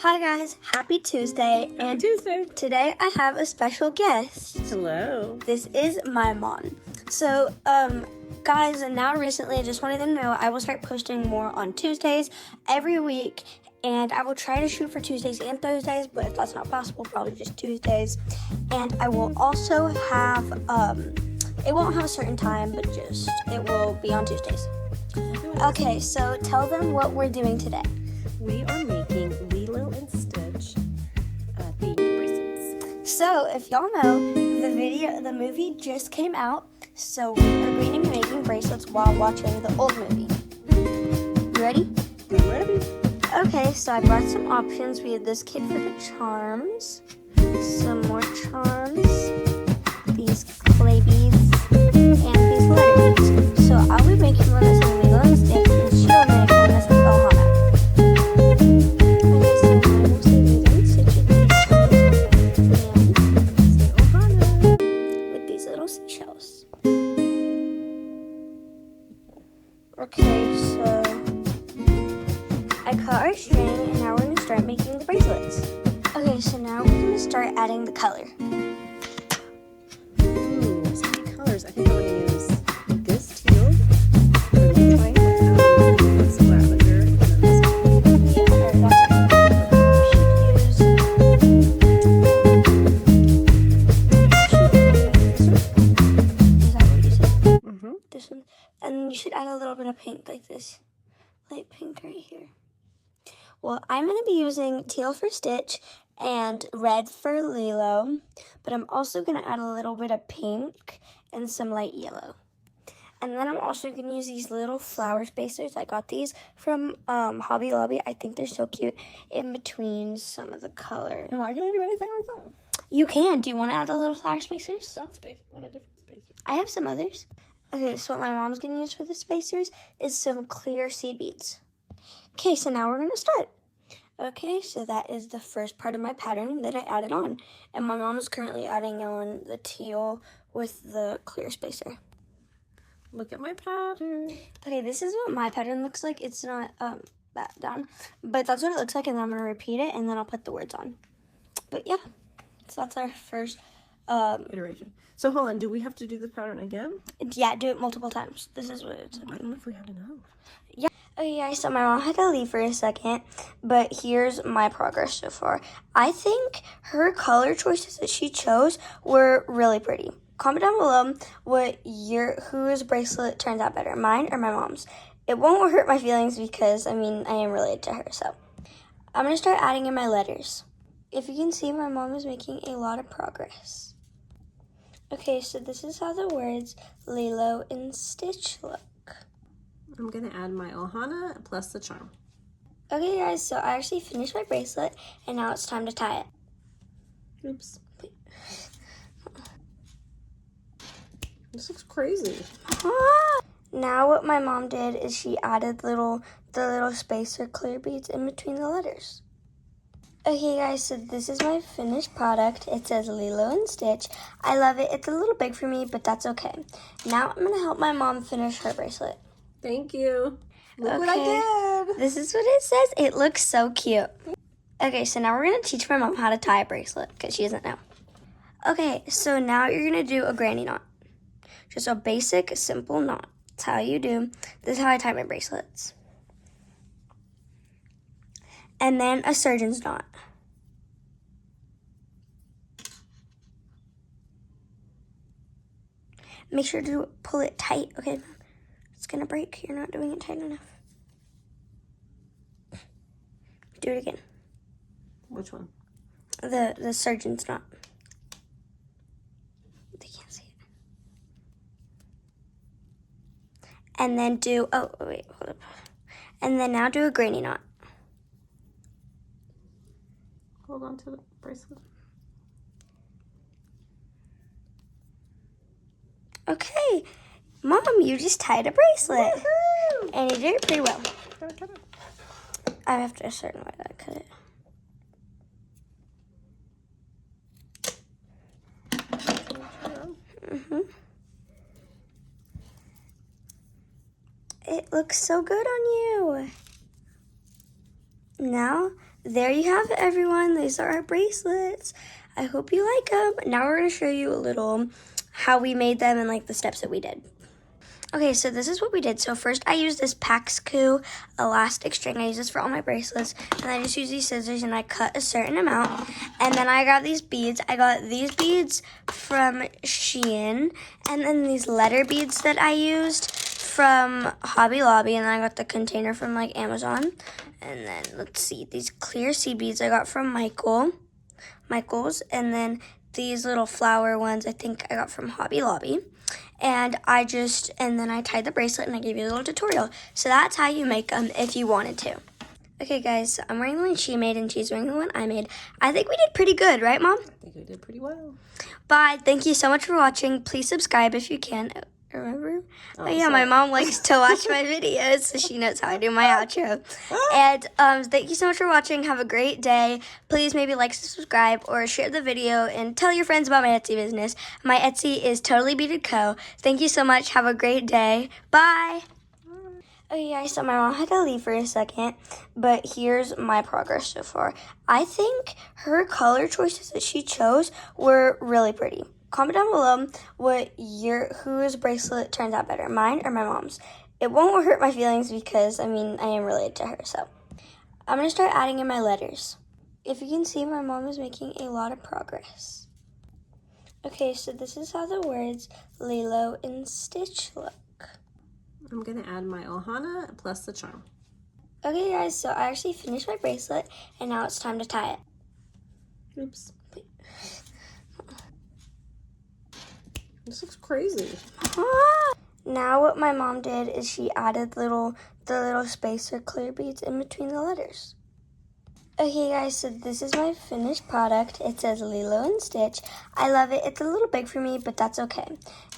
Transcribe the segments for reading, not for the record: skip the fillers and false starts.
Hi guys, happy Tuesday, and today I have a special guest. Hello. This is my mom. So, guys, and now recently I just wanted them to know I will start posting more on Tuesdays every week, and I will try to shoot for Tuesdays and Thursdays, but if that's not possible, probably just Tuesdays. And I will also have, it won't have a certain time, but just, it will be on Tuesdays. Okay, so tell them what we're doing today. We are making Lilo and Stitch beading bracelets. So, if y'all know, the movie just came out, so we are going to be making bracelets while watching the old movie. You ready? I'm ready. Okay, so I brought some options. We had this kit for the charms, some more charms, these clay beads, and these letter beads. So I'll be making one that's in Lilo and Stitch, and she'll make one that's in Ohana. Okay, so I will say Lilo and Stitch with these charms and with these little seashells. Okay, so I cut our string, and now we're going to start making the bracelets. Okay, so now we're going to start adding the color. Ooh, so many colors. I think I'm going to use this teal for the toy. This lavender, and then this one. Yeah, or that's what you should use. Is that what you said? Mm-hmm. This one. And you should add a little bit of pink like this. Light pink right here. Well, I'm going to be using teal for Stitch and red for Lilo, but I'm also going to add a little bit of pink and some light yellow. And then I'm also going to use these little flower spacers. I got these from Hobby Lobby. I think they're so cute in between some of the color. Am I going to do anything like that? You can. Do you want to add the little flower spacers? That space. What a different space. I have some others. Okay, so what my mom's going to use for the spacers is some clear seed beads. Okay, so now we're going to start. Okay, so that is the first part of my pattern that I added on. And my mom is currently adding on the teal with the clear spacer. Look at my pattern. Okay, this is what my pattern looks like. It's not that done, but that's what it looks like, and then I'm going to repeat it, and then I'll put the words on. But yeah, so that's our first Iteration. So hold on, do we have to do the pattern again? yeah, do it multiple times. This is what it's I don't know if we had enough. Yeah. Okay, guys, so my mom had to leave for a second, but here's my progress so far. I think her color choices that she chose were really pretty. Comment down below whose bracelet turns out better, mine or my mom's. It won't hurt my feelings because, I mean, I am related to her, so. I'm going to start adding in my letters. If you can see, my mom is making a lot of progress. Okay, so this is how the words Lilo and Stitch look. I'm going to add my Ohana plus the charm. Okay, guys, so I actually finished my bracelet, and now it's time to tie it. Oops. This looks crazy. Now what my mom did is she added the little spacer clear beads in between the letters. Okay, guys, so this is my finished product. It says Lilo and Stitch. I love it. It's a little big for me, but that's okay. Now I'm going to help my mom finish her bracelet. Thank you. Look Okay. what I did. This is what it says. It looks so cute. Okay, so now we're going to teach my mom how to tie a bracelet because she doesn't know. Okay, so now you're going to do a granny knot. Just a basic, simple knot. That's how you do. This is how I tie my bracelets. And then a surgeon's knot. Make sure to pull it tight, okay? It's gonna break. You're not doing it tight enough. Do it again. Which one? The surgeon's knot. They can't see it. And then do, oh, wait, hold up. And then now do a granny knot. Hold on to the bracelet. Okay, Mom, you just tied a bracelet. Woohoo! And you did it pretty well. Gotta cut it. I have to a certain way that I cut it. It looks so good on you. Now, there you have it, everyone. These are our bracelets. I hope you like them. Now we're going to show you a little how we made them and like the steps that we did. Okay, so this is what we did. So first I used this Paxcu elastic string. I use this for all my bracelets. And I just use these scissors and I cut a certain amount. And then I got these beads. I got these beads from Shein. And then these letter beads that I used from Hobby Lobby. And then I got the container from like Amazon. And then let's see, these clear seed beads I got from Michael's. And then these little flower ones I think I got from Hobby Lobby. And then I tied the bracelet and I gave you a little tutorial. So that's how you make them if you wanted to. Okay guys, so I'm wearing the one she made and she's wearing the one I made. I think we did pretty good, right Mom? I think we did pretty well. Bye, thank you so much for watching. Please subscribe if you can. Remember? Oh yeah, sorry. my mom likes to watch my videos, so she knows how I do my outro. And thank you so much for watching. Have a great day. Please maybe like, subscribe, or share the video, and tell your friends about my Etsy business. My Etsy is totallybeadedco. Thank you so much. Have a great day. Bye. Okay, guys, so my mom had to leave for a second, but here's my progress so far. I think her color choices that she chose were really pretty. Comment down below whose bracelet turns out better, mine or my mom's. It won't hurt my feelings because, I am related to her, so. I'm going to start adding in my letters. If you can see, my mom is making a lot of progress. Okay, so this is how the words Lilo and Stitch look. I'm going to add my Ohana plus the charm. Okay, guys, so I actually finished my bracelet, and now it's time to tie it. Oops. This looks crazy. Now what my mom did is she added the little spacer clear beads in between the letters. Okay guys, so this is my finished product. It says Lilo and Stitch. I love it. It's a little big for me, but that's okay.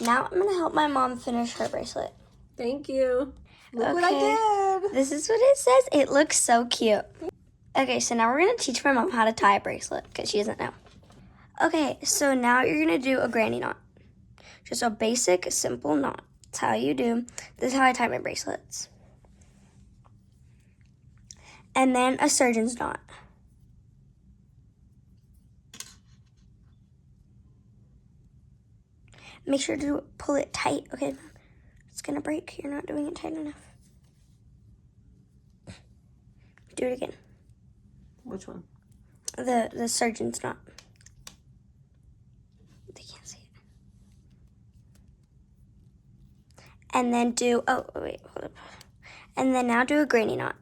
Now I'm going to help my mom finish her bracelet. Thank you. Look what I did. This is what it says. It looks so cute. Okay, so now we're going to teach my mom how to tie a bracelet because she doesn't know. Okay, so now you're going to do a granny knot. Just a basic, simple knot. That's how you do. This is how I tie my bracelets. And then a surgeon's knot. Make sure to pull it tight, okay? It's gonna break. You're not doing it tight enough. Do it again. Which one? The surgeon's knot. They can't see it. And then hold up. And then now do a granny knot.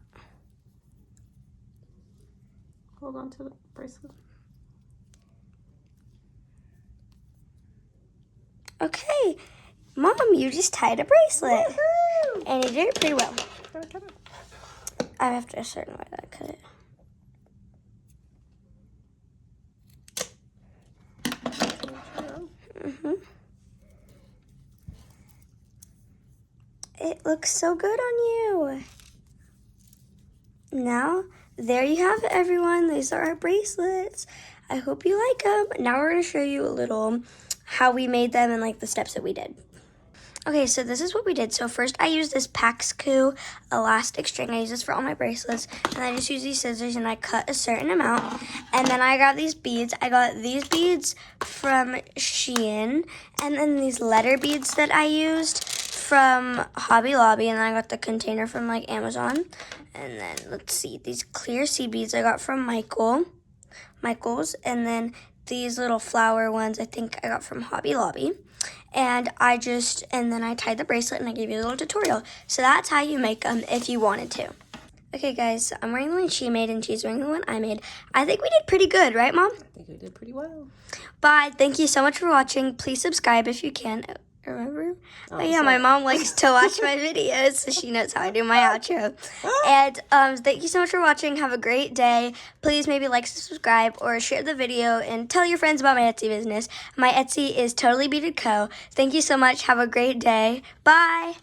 Hold on to the bracelet. Okay, Mom, you just tied a bracelet. Woohoo! And you did it pretty well. Cut it. I have to a certain way that I cut it. It looks so good on you. Now, there you have it, everyone. These are our bracelets. I hope you like them. Now we're going to show you a little how we made them and like the steps that we did. Okay, so this is what we did. So first I used this Paxcu elastic string. I use this for all my bracelets. And I just use these scissors and I cut a certain amount. And then I got these beads. I got these beads from Shein. And then these letter beads that I used from Hobby Lobby. And then I got the container from like Amazon. And then let's see, these clear seed beads I got from Michael's. And then these little flower ones I think I got from Hobby Lobby. And then I tied the bracelet and I gave you a little tutorial. So that's how you make them if you wanted to. Okay guys, so I'm wearing the one she made and she's wearing the one I made. I think we did pretty good, right Mom? I think we did pretty well. Bye, thank you so much for watching. Please subscribe if you can. Remember? Oh yeah, my mom likes to watch my videos, so she knows how I do my outro. And thank you so much for watching. Have a great day. Please maybe like, subscribe, or share the video, and tell your friends about my Etsy business. My Etsy is totallybeadedco. Thank you so much. Have a great day. Bye.